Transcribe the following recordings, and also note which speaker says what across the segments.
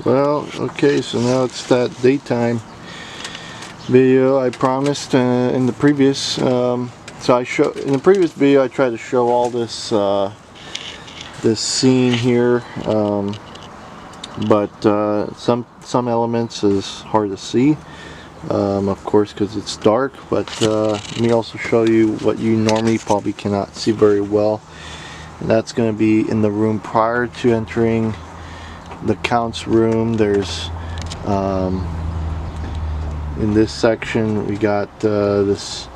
Speaker 1: Well, okay, so now it's that daytime video I promised in the previous. In the previous video I tried to show all this this scene here, but some elements is hard to see, of course, because it's dark. But let me also show you what you normally probably cannot see very well, and that's going to be in the room prior to entering the Count's room. There's in this section we got this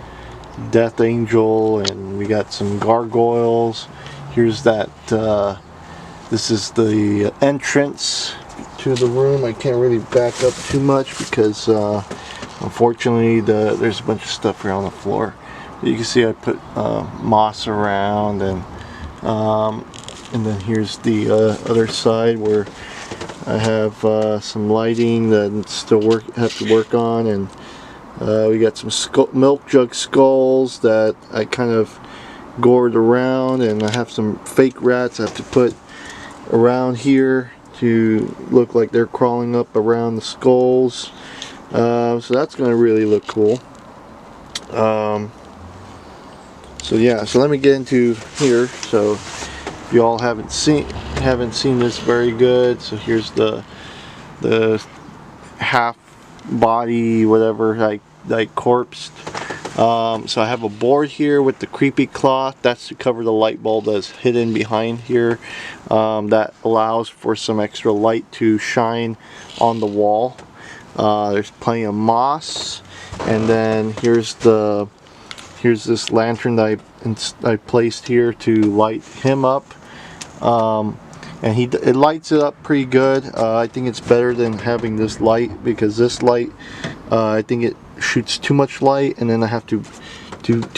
Speaker 1: death angel, and we got some gargoyles. Here's that this is the entrance to the room. I can't really back up too much because unfortunately there's a bunch of stuff here on the floor. But you can see I put moss around, and then here's the other side where I have some lighting that still have to work on, and we got some milk jug skulls that I kind of gored around, and I have some fake rats I have to put around here to look like they're crawling up around the skulls. So that's going to really look cool. So yeah, so let me get into here. So if you all haven't seen this very good, so here's the half body whatever I corpsed. So I have a board here with the creepy cloth. That's to cover the light bulb that's hidden behind here. That allows for some extra light to shine on the wall. There's plenty of moss, and then here's this lantern that I placed here to light him up. And it lights it up pretty good. I think it's better than having this light, because this light I think it shoots too much light, and then I have to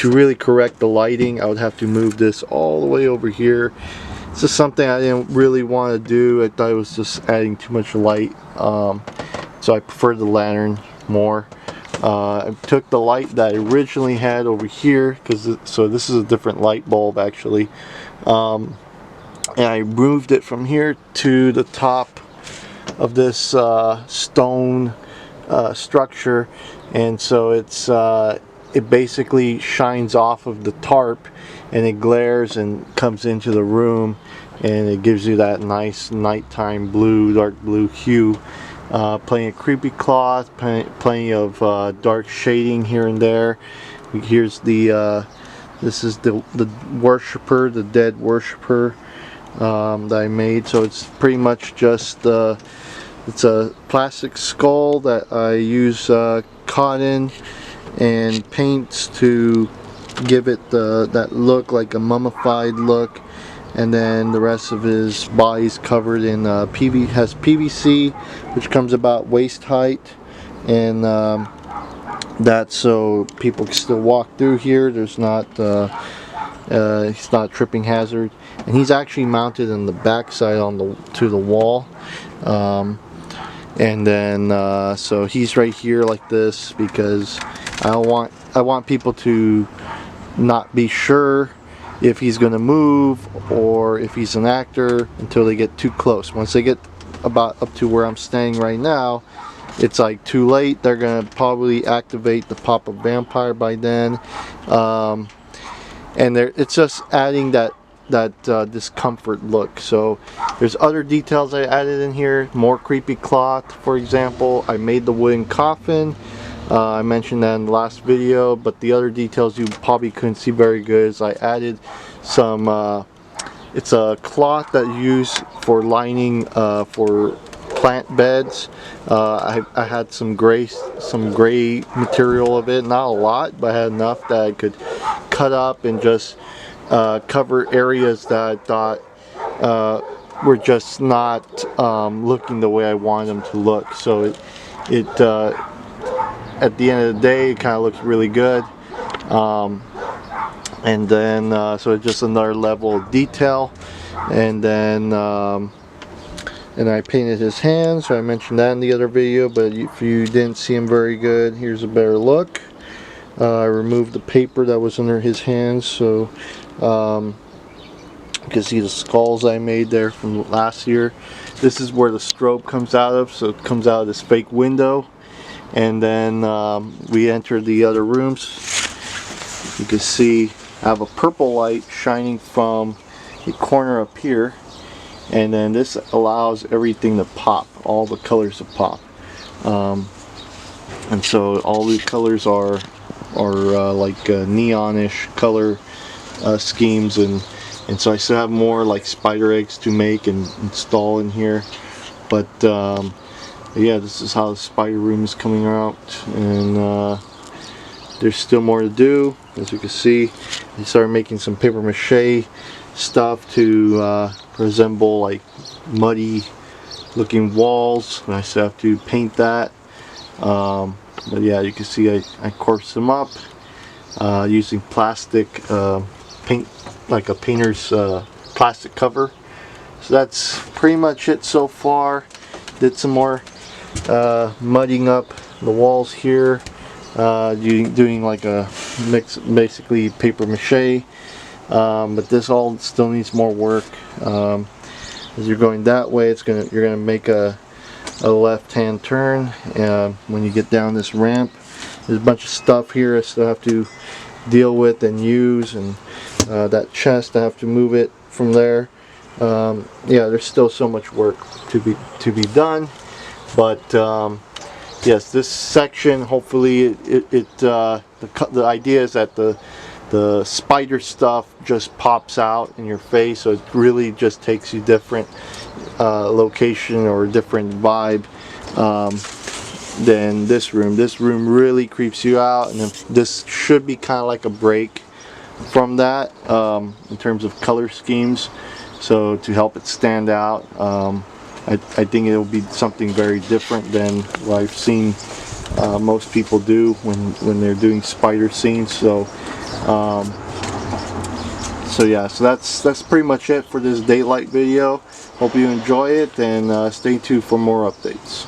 Speaker 1: really correct the lighting, I would have to move this all the way over here. It's just something I didn't really want to do. I thought it was just adding too much light, so I prefer the lantern more. I took the light that I originally had over here, so this is a different light bulb actually, and I moved it from here to the top of this stone structure, and so it basically shines off of the tarp, and it glares and comes into the room, and it gives you that nice nighttime blue, dark blue hue. Plenty of creepy cloth, plenty of dark shading here and there. Here's this is the worshiper, the dead worshiper that I made. So it's pretty much just it's a plastic skull that I use cotton and paints to give it that look, like a mummified look. And then the rest of his body's covered in has PVC, which comes about waist height, and that's so people can still walk through here. There's not he's not a tripping hazard, and he's actually mounted in the back side to the wall. And then so he's right here like this, because I want people to not be sure if he's going to move or if he's an actor until they get too close. Once they get about up to where I'm standing right now, it's like too late. They're going to probably activate the pop-up vampire by then, and it's just adding that discomfort look. So there's other details I added in here, more creepy cloth. For example, I made the wooden coffin. I mentioned that in the last video, but the other details you probably couldn't see very good is I added some it's a cloth that you use for lining for plant beds. I had some gray material of it, not a lot, but I had enough that I could cut up and just cover areas that I thought were just not looking the way I wanted them to look. So it at the end of the day, it kind of looks really good. And then so it's just another level of detail. And then and I painted his hands, so I mentioned that in the other video, but if you didn't see him very good, here's a better look. I removed the paper that was under his hands, so You can see the skulls I made there from last year. This is where the strobe comes out of, so it comes out of this fake window. And then we enter the other rooms. You can see I have a purple light shining from the corner up here, and then this allows everything to pop, all the colors to pop. And so all these colors are like neonish color schemes, and so I still have more like spider eggs to make and install in here. But yeah, this is how the spider room is coming out, and there's still more to do. As you can see, I started making some paper mache stuff to resemble like muddy looking walls, and I still have to paint that. But yeah, you can see I coarse them up using plastic paint, like a painter's plastic cover. So that's pretty much it so far. Did some more mudding up the walls here, doing like a mix, basically paper mache. But this all still needs more work. As you're going that way, you're gonna make a left-hand turn. When you get down this ramp, there's a bunch of stuff here I still have to deal with and use, and that chest I have to move it from there. Yeah, there's still so much work to be done, but yes, this section, hopefully the idea is that the spider stuff just pops out in your face, so it really just takes you different location or a different vibe than this room. This room really creeps you out, and this should be kind of like a break from that in terms of color schemes, so to help it stand out. I think it will be something very different than what I've seen most people do when they're doing spider scenes. So yeah, so that's pretty much it for this daylight video. Hope you enjoy it, and stay tuned for more updates.